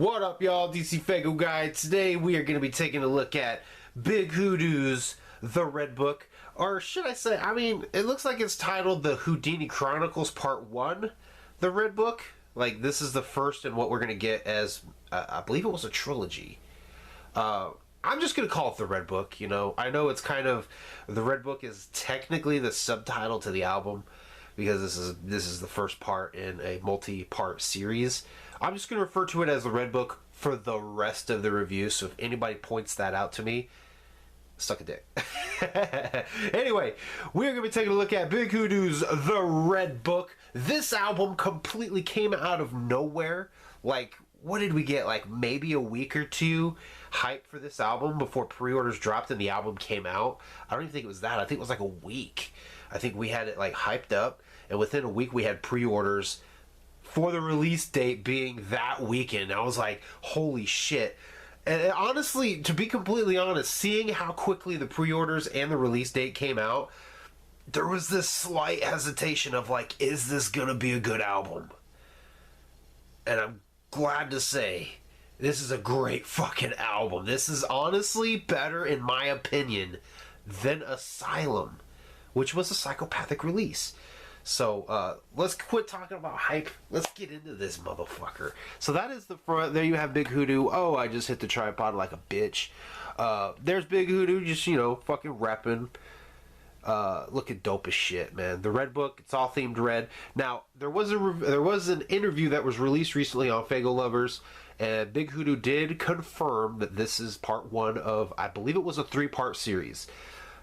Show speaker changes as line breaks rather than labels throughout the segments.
What up, y'all? DCFAYGOGUY. Today we are going to be taking a look at Big Hoodoo's The Red Book. Or should I say, it looks like it's titled The Houdini Chronicles Part 1, The Red Book. Like, this is the first in what we're going to get as, I believe it was a trilogy. I'm just going to call it The Red Book, you know. I know it's kind of, The Red Book is technically the subtitle to the album, because this is the first part in a multi-part series. I'm just going to refer to it as the Red Book for the rest of the review, so if anybody points that out to me, suck a dick. Anyway, we're going to be taking a look at Big Hoodoo's The Red Book. This album completely came out of nowhere. Like, what did we get? Like, maybe a week or two hype for this album before pre-orders dropped and the album came out? I don't even think it was that. I think it was like a week. I think we had it like hyped up, and within a week we had pre-orders for the release date being that weekend. I was like, holy shit. And honestly, to be completely honest, seeing how quickly the pre-orders and the release date came out, there was this slight hesitation of like, is this gonna be a good album? And I'm glad to say, this is a great fucking album. This is honestly better, in my opinion, than Asylum, which was a psychopathic release. So, let's quit talking about hype. Let's get into this motherfucker. So that is the front. There you have Big Hoodoo. Oh, I just hit the tripod like a bitch. There's Big Hoodoo, just, you know, fucking repping. Looking dope as shit, man. The Red Book, it's all themed red. Now, there was an interview that was released recently on Faygo Lovers, and Big Hoodoo did confirm that this is part one of, I believe it was a 3-part series.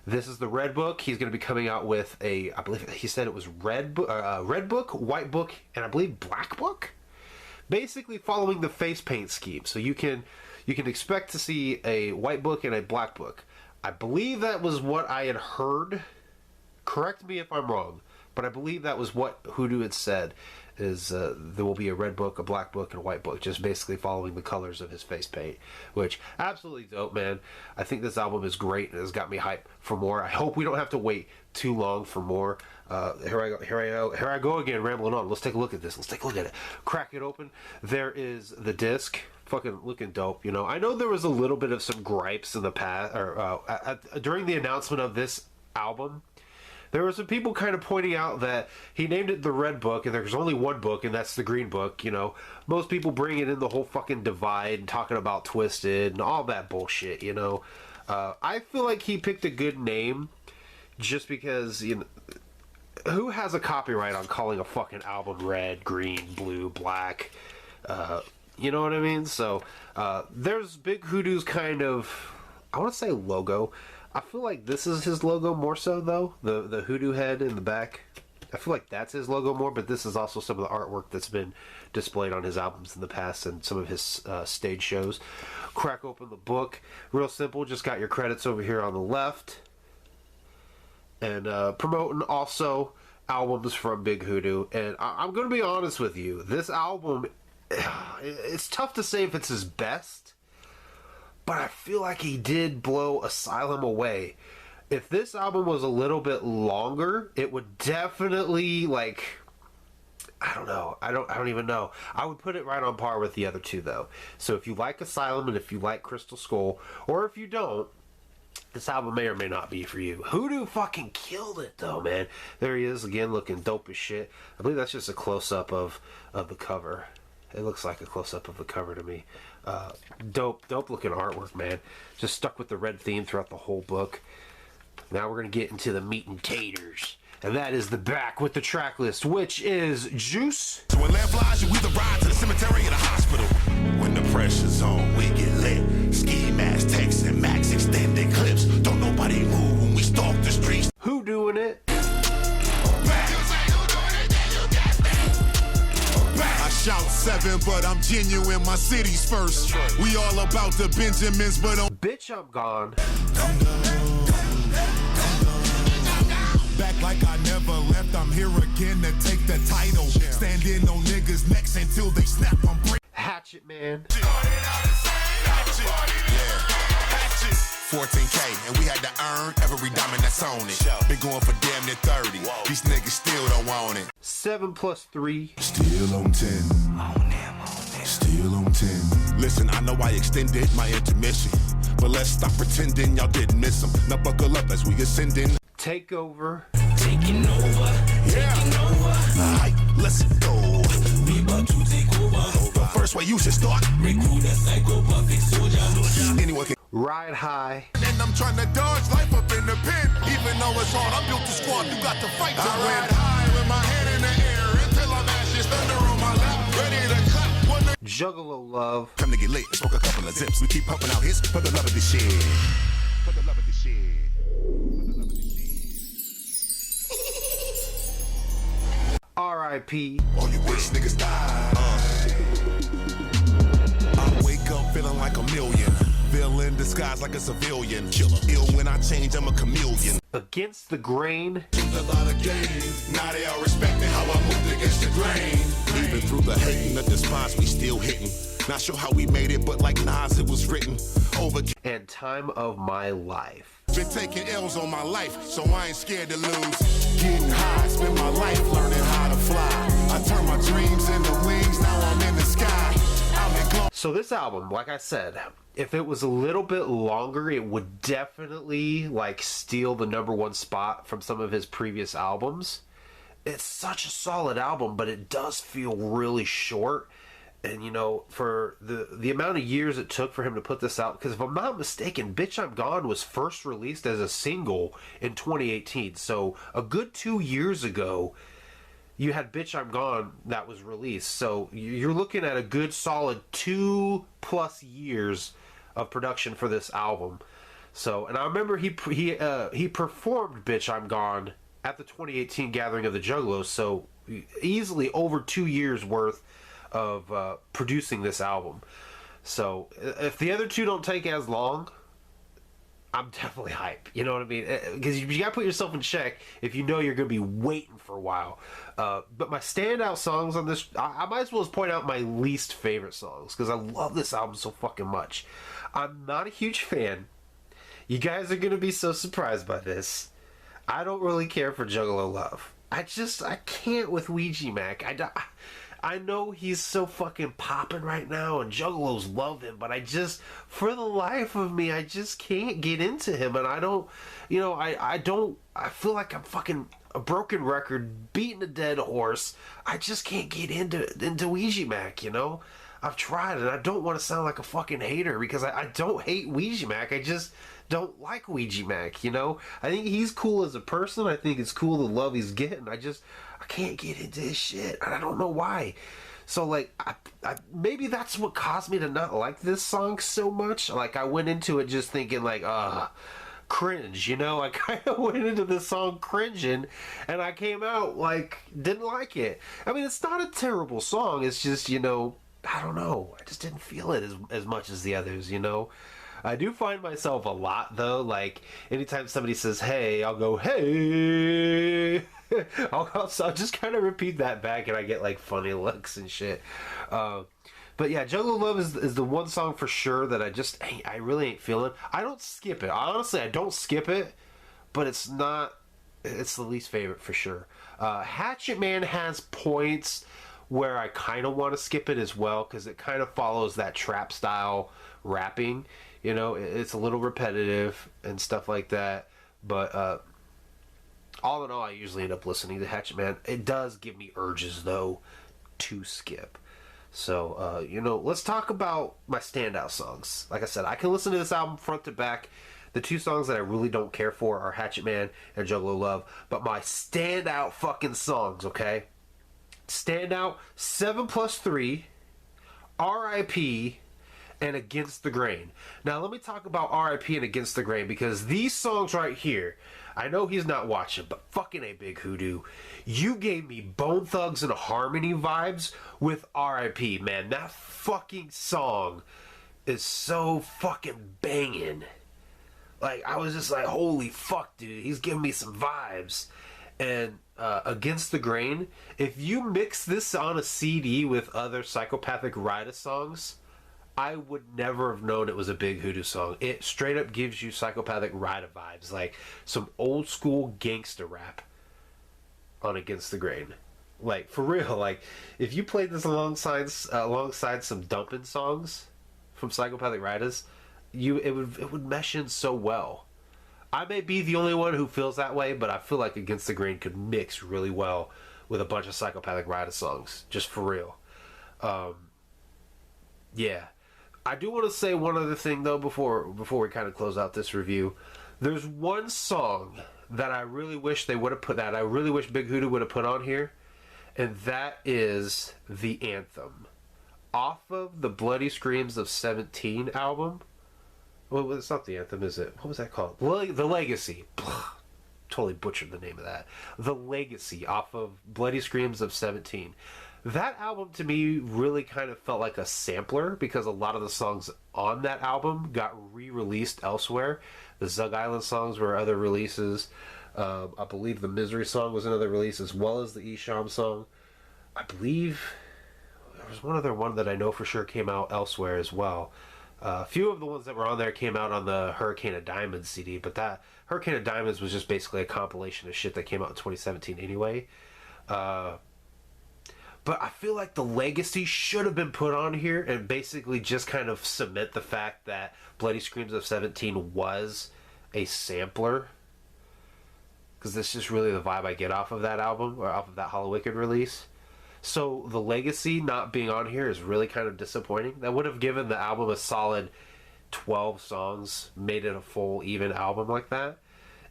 This is the Red Book. He's going to be coming out with a, I believe he said it was Red Book, White Book, and I believe Black Book. Basically following the face paint scheme. So you can expect to see a White Book and a Black Book. I believe that was what I had heard. Correct me if I'm wrong, but I believe that was what Hoodoo had said, is there will be a Red Book, a Black Book, and a White Book, just basically following the colors of his face paint, which, absolutely dope, man. I think this album is great and has got me hyped for more. I hope we don't have to wait too long for more. Here I go again, rambling on. Let's take a look at this. Let's take a look at it. Crack it open. There is the disc. Fucking looking dope, you know. I know there was a little bit of some gripes in the past, or during the announcement of this album. There were some people kind of pointing out that he named it the Red Book, and there's only one book, and that's the Green Book, you know. Most people bringing in the whole fucking divide and talking about Twisted and all that bullshit, you know. I feel like he picked a good name just because, you know, who has a copyright on calling a fucking album red, green, blue, black? You know what I mean? So, there's Big Hoodoo's kind of, I want to say logo. I feel like this is his logo more so, though. The Hoodoo head in the back. I feel like that's his logo more, but this is also some of the artwork that's been displayed on his albums in the past and some of his stage shows. Crack open the book. Real simple. Just got your credits over here on the left. And promoting also albums from Big Hoodoo. And I'm going to be honest with you. This album, it's tough to say if it's his best, but I feel like he did blow Asylum away. If this album was a little bit longer, it would definitely, like, I don't know. I don't even know. I would put it right on par with the other two, though. So if you like Asylum and if you like Crystal Skull, or if you don't, this album may or may not be for you. Hoodoo fucking killed it, though, man. There he is again, looking dope as shit. I believe that's just a close-up of the cover. It looks like a close-up of the cover to me. Dope looking artwork, man. Just stuck with the red theme throughout the whole book. Now we're going to get into the meat and taters. And that is the back with the track list, which is Juice.
So when land flies, you either ride to the cemetery or the hospital. When the pressure's on, we get lit. Ski mask, text, and max extended clips. Don't nobody move when we stalk the streets.
Who doing it?
Shout 7, but I'm genuine, my city's first. We all about the Benjamins, but on
Bitch, I'm gone.
Back like I never left, I'm here again to take the title. Standing on niggas' necks until they snap, I'm break.
Hatchet, man.
14K, and we had to earn every diamond that's on it. Been going for damn near 30. These niggas still don't want it.
7 + 3.
Still on 10. On them, on them. See you on 10. Listen, I know I extended my intermission, but let's stop pretending y'all didn't miss them. Now buckle up as we ascending.
Take over.
Taking over, taking over.
Alright, let's go.
We about to take over.
The first way you should start.
Recruit a psychopathic soldier.
Anyone can.
Ride high.
And I'm trying to dodge life up in the pen. Even though it's hard, I built the squad. You got to fight to win. I ride high with my head in the air until I'm ashes. Thunder on my lap, ready to cut.
Juggalo love.
Time to get lit. Smoke a couple of zips. We keep pumping out hits for the love of this shit. For the love of this shit.
R.I.P.
All you bitch niggas die. I wake up feeling like a million. Villain disguised like a civilian. Killer. Ill when I change, I'm a chameleon.
Against the grain.
A lot of games. Now they all respecting how I moved against the grain. Even through the hating, the despise, we still hitting. Not sure how we made it, but like Nas, it was written. Over.
And time of my life.
Been taking L's on my life, so I ain't scared to lose. Getting high, spend my life learning how to fly. I turn my dreams into wings, now I'm in the sky. I'm in glow.
So this album, like I said, if it was a little bit longer, it would definitely like steal the #1 spot from some of his previous albums. It's such a solid album, but it does feel really short. And, you know, for the amount of years it took for him to put this out, because if I'm not mistaken, Bitch I'm Gone was first released as a single in 2018. So a good 2 years ago, you had Bitch I'm Gone that was released. So you're looking at a good solid 2+ years of production for this album. So, and I remember he performed Bitch I'm Gone at the 2018 gathering of the Juggalos. So easily over 2 years worth of producing this album. So if the other two don't take as long, I'm definitely hype. You know what I mean? Because you gotta put yourself in check if you know you're gonna be waiting for a while. But my standout songs on this, I might as well just point out my least favorite songs, because I love this album so fucking much. I'm not a huge fan. You guys are gonna be so surprised by this. I don't really care for Juggalo Love. I can't with Ouija Mac. I know he's so fucking popping right now and Juggalos love him, but for the life of me, I just can't get into him. And I don't, you know, I feel like I'm fucking a broken record, beating a dead horse. I just can't get into Ouija Mac, you know? I've tried, and I don't want to sound like a fucking hater, because I don't hate Ouija Mac. I just don't like Ouija Mac, you know? I think he's cool as a person. I think it's cool the love he's getting. I can't get into his shit, and I don't know why. So, like, I maybe that's what caused me to not like this song so much. Like, I went into it just thinking, like, cringe, you know? I kind of went into this song cringing, and I came out, like, didn't like it. I mean, it's not a terrible song. It's just, you know, I don't know. I just didn't feel it as much as the others, you know? I do find myself a lot, though. Like, anytime somebody says, hey, I'll go, hey. I'll just kind of repeat that back, and I get, like, funny looks and shit. But, yeah, Juggalo Love is the one song for sure that I really ain't feeling. I don't skip it. Honestly, I don't skip it, but it's the least favorite for sure. Hatchet Man has points where I kind of want to skip it as well, because it kind of follows that trap style rapping. You know, it's a little repetitive and stuff like that. But all in all, I usually end up listening to Hatchet Man. It does give me urges, though, to skip. So, you know, let's talk about my standout songs. Like I said, I can listen to this album front to back. The two songs that I really don't care for are Hatchet Man and Juggalo Love. But my standout fucking songs, okay? Standout 7+3, R.I.P., and Against the Grain. Now, let me talk about R.I.P. and Against the Grain, because these songs right here, I know he's not watching, but fucking A, Big Hoodoo. You gave me Bone Thugs and Harmony vibes with R.I.P., man. That fucking song is so fucking banging. Like, I was just like, holy fuck, dude. He's giving me some vibes. And Against the Grain, if you mix this on a CD with other Psychopathic Rida songs, I would never have known it was a Big Hoodoo song. It straight up gives you Psychopathic Rida vibes, like some old school gangster rap on Against the Grain. Like, for real, like, if you played this alongside some dumping songs from Psychopathic Riders, it would mesh in so well. I may be the only one who feels that way, but I feel like Against the Grain could mix really well with a bunch of Psychopathic Riders songs, just for real. Yeah. I do want to say one other thing, though, before we kind of close out this review. There's one song that I really wish they would have put that. I really wish Big Hoodoo would have put on here. And that is the anthem. Off of the Bloody Screams of 17 album. Well, it's not the anthem, is it? What was that called? The Legacy. Totally butchered the name of that. The Legacy off of Bloody Screams of 17. That album to me really kind of felt like a sampler because a lot of the songs on that album got re-released elsewhere. The Zug Island songs were other releases. I believe the Misery song was another release, as well as the Isham song. I believe there was one other one that I know for sure came out elsewhere as well. A few of the ones that were on there came out on the Hurricane of Diamonds CD, but that Hurricane of Diamonds was just basically a compilation of shit that came out in 2017 anyway. But I feel like the Legacy should have been put on here and basically just kind of cement the fact that Bloody Screams of 17 was a sampler. Because this is really the vibe I get off of that album, or off of that Hollow Wicked release. So the Legacy not being on here is really kind of disappointing. That would have given the album a solid 12 songs, made it a full, even album like that.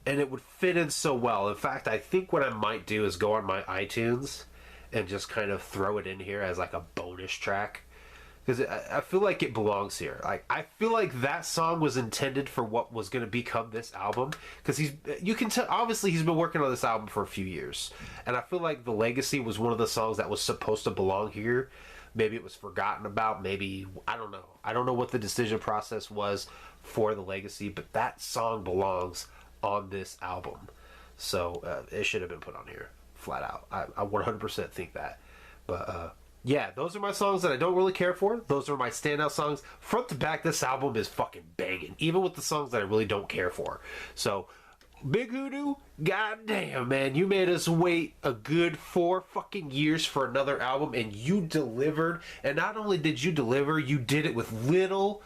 And it would fit in so well. In fact, I think what I might do is go on my iTunes and just kind of throw it in here as like a bonus track. Because I feel like it belongs here. Like, I feel like that song was intended for what was going to become this album. Because you can tell, obviously he's been working on this album for a few years. And I feel like The Legacy was one of the songs that was supposed to belong here. Maybe it was forgotten about. Maybe, I don't know. I don't know what the decision process was for The Legacy. But that song belongs on this album. So it should have been put on here. Flat out. I 100% think that. But, yeah, those are my songs that I don't really care for. Those are my standout songs. Front to back, this album is fucking banging. Even with the songs that I really don't care for. So, Big Hoodoo, goddamn, man. You made us wait a good 4 fucking years for another album, and you delivered. And not only did you deliver, you did it with little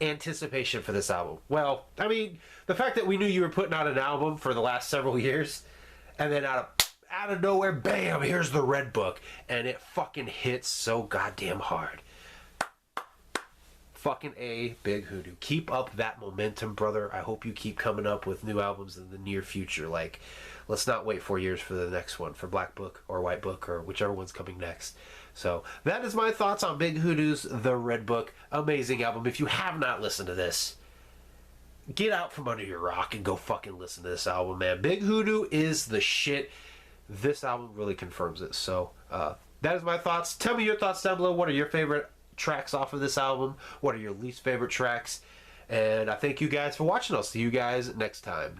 anticipation for this album. Well, I mean, the fact that we knew you were putting out an album for the last several years, and then out of nowhere, bam, here's the Red Book, and it fucking hits so goddamn hard. Fucking A, Big Hoodoo. Keep up that momentum, brother. I hope you keep coming up with new albums in the near future. Like, let's not wait 4 years for the next one, for Black Book or White Book or whichever one's coming next. So that is my thoughts on Big Hoodoo's The Red Book. Amazing album. If you have not listened to this, get out from under your rock and go fucking listen to this album, man. Big Hoodoo is the shit. This album really confirms it. So that is my thoughts. Tell me your thoughts down below. What are your favorite tracks off of this album? What are your least favorite tracks? And I thank you guys for watching. I'll see you guys next time.